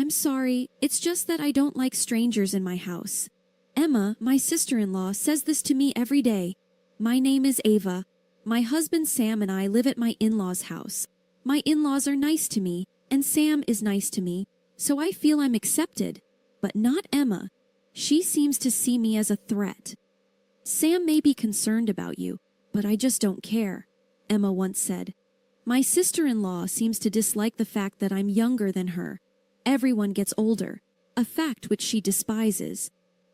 I'm sorry, it's just that I don't like strangers in my house. Emma, my sister-in-law, says this to me every day. My name is Ava. My husband Sam and I live at my in-laws' house. My in-laws are nice to me, and Sam is nice to me, so I feel I'm accepted. But not Emma. She seems to see me as a threat. Sam may be concerned about you, but I just don't care, Emma once said. My sister-in-law seems to dislike the fact that I'm younger than her. Everyone gets older, a fact which she despises.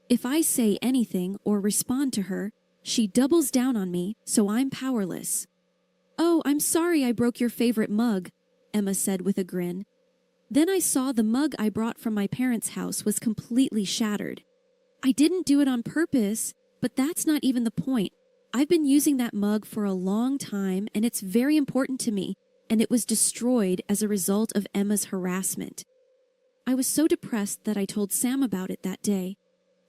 If I say anything or respond to her, she doubles down on me, so I'm powerless. Oh, I'm sorry I broke your favorite mug, Emma said with a grin. Then I saw the mug I brought from my parents' house was completely shattered. I didn't do it on purpose, but that's not even the point. I've been using that mug for a long time, and it's very important to me, and it was destroyed as a result of Emma's harassment. I was so depressed that I told Sam about it that day.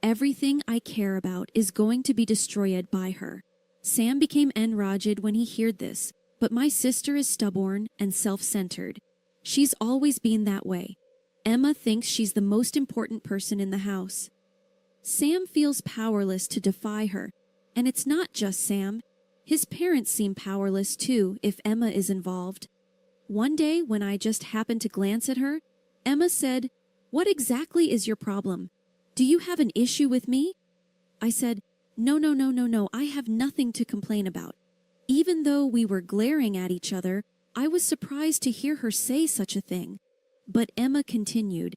Everything I care about is going to be destroyed by her. Sam became enraged when he heard this, but my sister is stubborn and self-centered. She's always been that way. Emma thinks she's the most important person in the house. Sam feels powerless to defy her, and it's not just Sam. His parents seem powerless too if Emma is involved. One day when I just happened to glance at her, Emma said, "What exactly is your problem? Do you have an issue with me?" I said, No, I have nothing to complain about. Even though we were glaring at each other, I was surprised to hear her say such a thing. But Emma continued,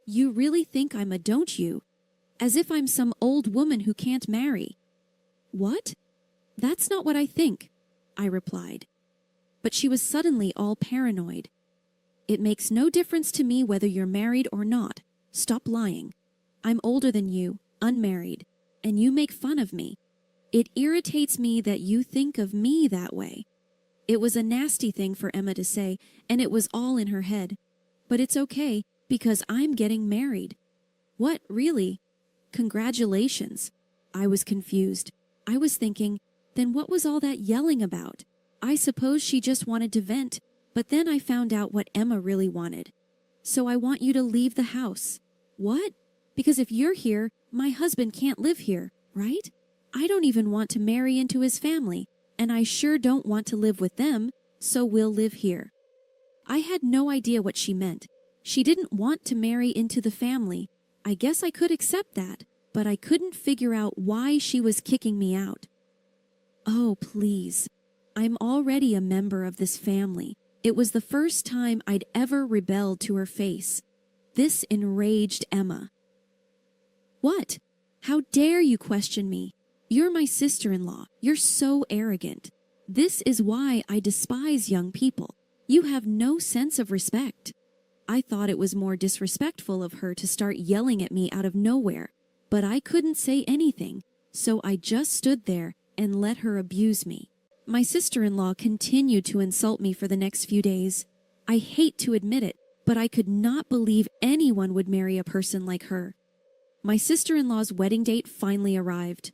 "You really think I'm a don't you? As if I'm some old woman who can't marry." "What?" "That's not what I think," I replied. But she was suddenly all paranoid. "It makes no difference to me whether you're married or not. Stop lying. I'm older than you, unmarried, and you make fun of me. It irritates me that you think of me that way." It was a nasty thing for Emma to say, and it was all in her head. But it's okay, because I'm getting married. "What, really? Congratulations." I was confused. I was thinking, then what was all that yelling about? I suppose she just wanted to vent, but then I found out what Emma really wanted. "So I want you to leave the house." "What?" "Because if you're here, my husband can't live here, right? I don't even want to marry into his family, and I sure don't want to live with them, so we'll live here." I had no idea what she meant. She didn't want to marry into the family. I guess I could accept that, but I couldn't figure out why she was kicking me out. "Oh, please. I'm already a member of this family." It was the first time I'd ever rebelled to her face. This enraged Emma. "What? How dare you question me? You're my sister-in-law. You're so arrogant. This is why I despise young people. You have no sense of respect." I thought it was more disrespectful of her to start yelling at me out of nowhere, but I couldn't say anything, so I just stood there and let her abuse me. My sister-in-law continued to insult me for the next few days. I hate to admit it, but I could not believe anyone would marry a person like her. My sister-in-law's wedding date finally arrived.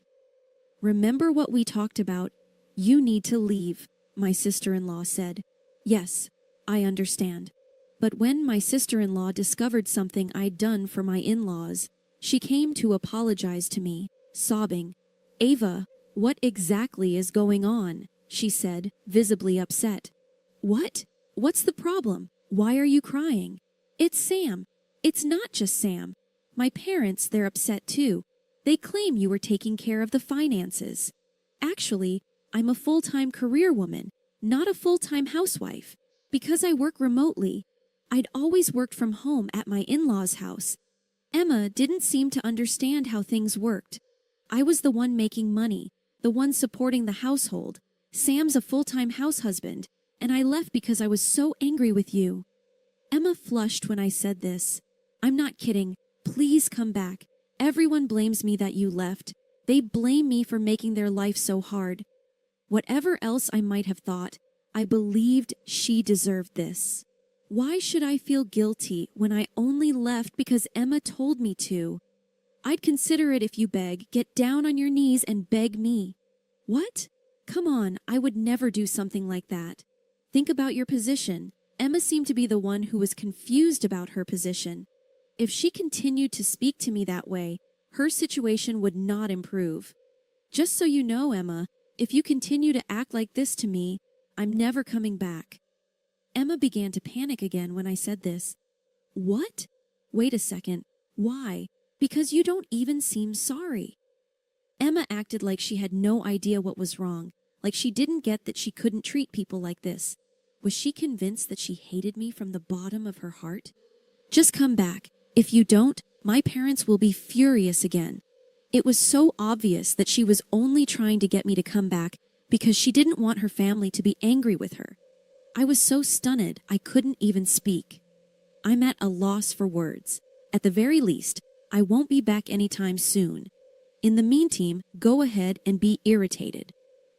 "Remember what we talked about? You need to leave," my sister-in-law said. Yes, I understand. But when my sister-in-law discovered something I'd done for my in-laws, she came to apologize to me, sobbing. "Ava, what exactly is going on?" she said, visibly upset. "What? What's the problem? Why are you crying?" "It's Sam." "It's not just Sam. My parents, they're upset too. They claim you were taking care of the finances. Actually, I'm a full-time career woman, not a full-time housewife. Because I work remotely, I'd always worked from home at my in-laws' house. Emma didn't seem to understand how things worked. I was the one making money, the one supporting the household. Sam's a full-time house husband, and I left because I was so angry with you." Emma flushed when I said this. "I'm not kidding. Please come back. Everyone blames me that you left. They blame me for making their life so hard." Whatever else I might have thought, I believed she deserved this. Why should I feel guilty when I only left because Emma told me to? "I'd consider it if you beg. Get down on your knees and beg me." "What? Come on, I would never do something like that. Think about your position." Emma seemed to be the one who was confused about her position. If she continued to speak to me that way, her situation would not improve. Just so you know, Emma, if you continue to act like this to me, I'm never coming back. Emma began to panic again when I said this. What? Wait a second. Why? Because you don't even seem sorry. Emma acted like she had no idea what was wrong, like she didn't get that she couldn't treat people like this. Was she convinced that she hated me from the bottom of her heart? Just come back. If you don't, my parents will be furious again. It was so obvious that she was only trying to get me to come back because she didn't want her family to be angry with her. I was so stunned I couldn't even speak. I'm at a loss for words. At the very least, I won't be back anytime soon. In the meantime, go ahead and be irritated.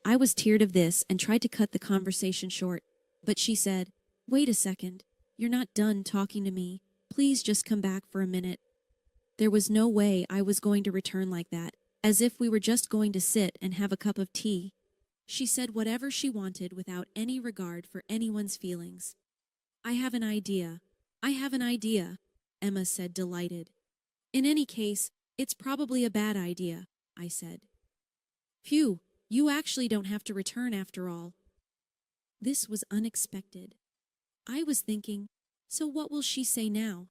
I was tired of this and tried to cut the conversation short, but she said, Wait a second. You're not done talking to me. Please just come back for a minute. There was no way I was going to return like that, as if we were just going to sit and have a cup of tea. She said whatever she wanted without any regard for anyone's feelings. I have an idea, Emma said, delighted. In any case, it's probably a bad idea, I said. Phew, you actually don't have to return after all. This was unexpected. I was thinking, so what will she say now?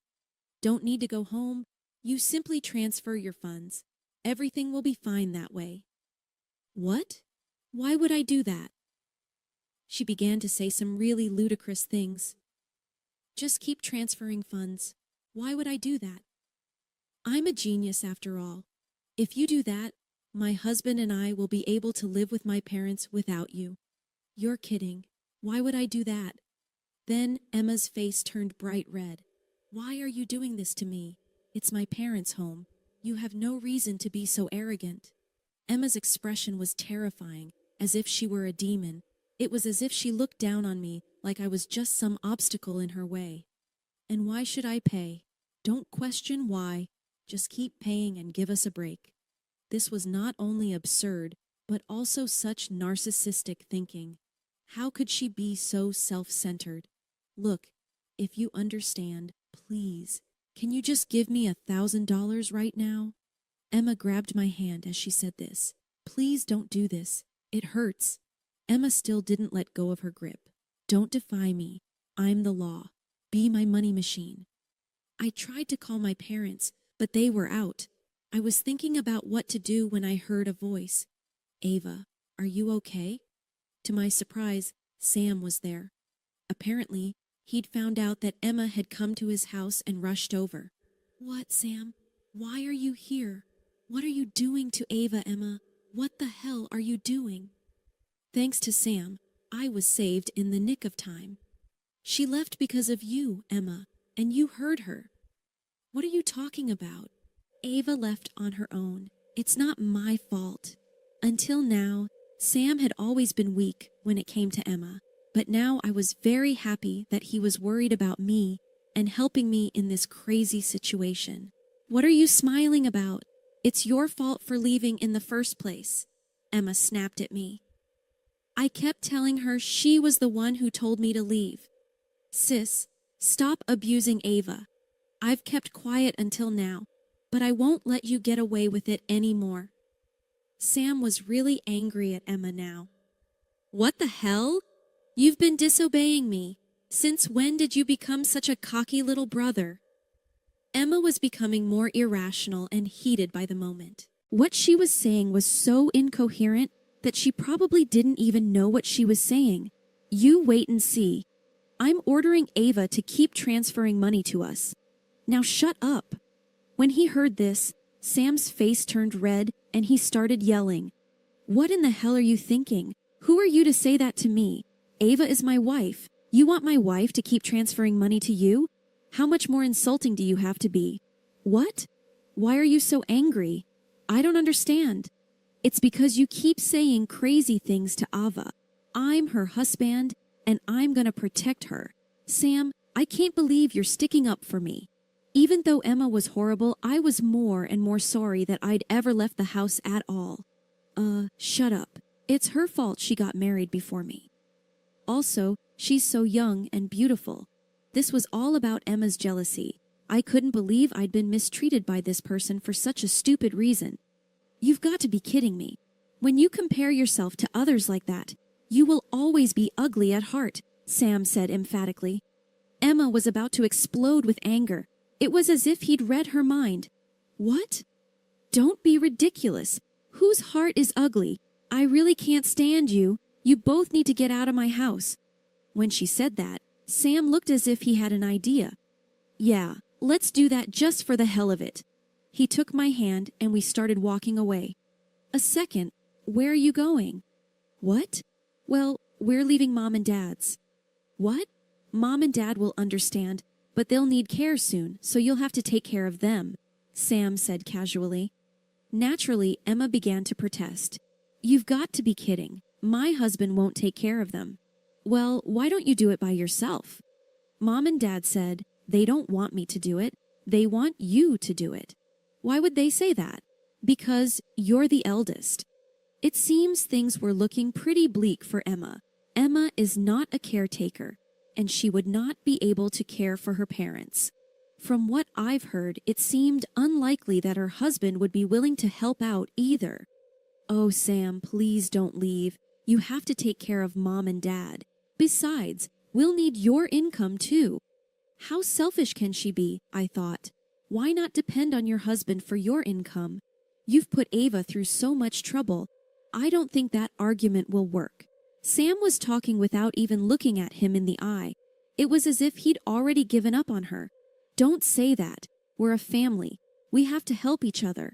Don't need to go home. You simply transfer your funds. Everything will be fine that way. What? Why would I do that? She began to say some really ludicrous things. Just keep transferring funds. Why would I do that? I'm a genius after all. If you do that, my husband and I will be able to live with my parents without you. You're kidding. Why would I do that? Then Emma's face turned bright red. Why are you doing this to me? It's my parents' home. You have no reason to be so arrogant. Emma's expression was terrifying, as if she were a demon. It was as if she looked down on me like I was just some obstacle in her way. And why should I pay? Don't question why. Just keep paying and give us a break. This was not only absurd, but also such narcissistic thinking. How could she be so self-centered? Look, if you understand, please, can you just give me $1,000 right now? Emma grabbed my hand as she said this. Please don't do this. It hurts. Emma still didn't let go of her grip. Don't defy me. I'm the law. Be my money machine. I tried to call my parents, but they were out. I was thinking about what to do when I heard a voice. Ava, are you okay? To my surprise, Sam was there. Apparently, he'd found out that Emma had come to his house and rushed over. What, Sam? Why are you here? What are you doing to Ava, Emma? What the hell are you doing? Thanks to Sam, I was saved in the nick of time. She left because of you, Emma, and you heard her. What are you talking about? Ava left on her own. It's not my fault. Until now, Sam had always been weak when it came to Emma, but now I was very happy that he was worried about me and helping me in this crazy situation. What are you smiling about? It's your fault for leaving in the first place, Emma snapped at me. I kept telling her she was the one who told me to leave. Sis, stop abusing Ava. I've kept quiet until now, but I won't let you get away with it anymore. Sam was really angry at Emma now. What the hell? You've been disobeying me. Since when did you become such a cocky little brother? Emma was becoming more irrational and heated by the moment. What she was saying was so incoherent that she probably didn't even know what she was saying. You wait and see. I'm ordering Ava to keep transferring money to us. Now shut up. When he heard this, Sam's face turned red and he started yelling. What in the hell are you thinking? Who are you to say that to me? Ava is my wife. You want my wife to keep transferring money to you? How much more insulting do you have to be? What? Why are you so angry? I don't understand. It's because you keep saying crazy things to Ava. I'm her husband, and I'm gonna protect her. Sam, I can't believe you're sticking up for me. Even though Emma was horrible, I was more and more sorry that I'd ever left the house at all. Shut up. It's her fault she got married before me. Also, she's so young and beautiful. This was all about Emma's jealousy. I couldn't believe I'd been mistreated by this person for such a stupid reason. You've got to be kidding me. When you compare yourself to others like that, you will always be ugly at heart, Sam said emphatically. Emma was about to explode with anger. It was as if he'd read her mind. What? Don't be ridiculous. Whose heart is ugly? I really can't stand you. You both need to get out of my house. When she said that, Sam looked as if he had an idea. Yeah, let's do that just for the hell of it. He took my hand and we started walking away. A second, where are you going? What? Well, we're leaving Mom and Dad's. What? Mom and Dad will understand, but they'll need care soon, so you'll have to take care of them, Sam said casually. Naturally, Emma began to protest. You've got to be kidding. My husband won't take care of them. Well, why don't you do it by yourself? Mom and Dad said they don't want me to do it. They want you to do it. Why would they say that? Because you're the eldest. It seems things were looking pretty bleak for Emma. Emma is not a caretaker, and she would not be able to care for her parents. From what I've heard, it seemed unlikely that her husband would be willing to help out either. Oh, Sam, please don't leave. You have to take care of Mom and Dad. Besides, we'll need your income too. How selfish can she be, I thought. Why not depend on your husband for your income? You've put Ava through so much trouble. I don't think that argument will work. Sam was talking without even looking at him in the eye. It was as if he'd already given up on her. Don't say that. We're a family. We have to help each other.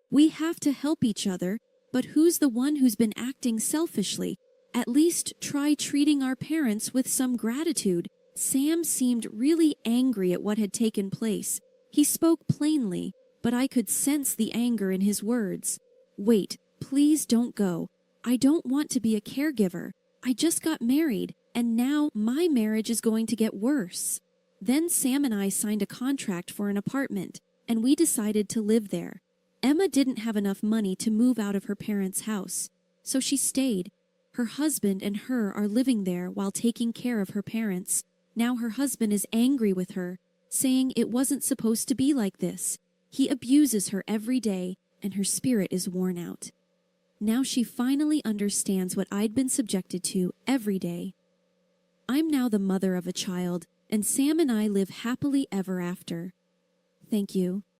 We have to help each other, but who's the one who's been acting selfishly? At least try treating our parents with some gratitude. Sam seemed really angry at what had taken place. He spoke plainly, but I could sense the anger in his words. Wait, please don't go. I don't want to be a caregiver. I just got married, and now my marriage is going to get worse. Then Sam and I signed a contract for an apartment, and we decided to live there. Emma didn't have enough money to move out of her parents' house, so she stayed. Her husband and her are living there while taking care of her parents. Now her husband is angry with her, saying it wasn't supposed to be like this. He abuses her every day, and her spirit is worn out. Now she finally understands what I'd been subjected to every day. I'm now the mother of a child, and Sam and I live happily ever after. Thank you.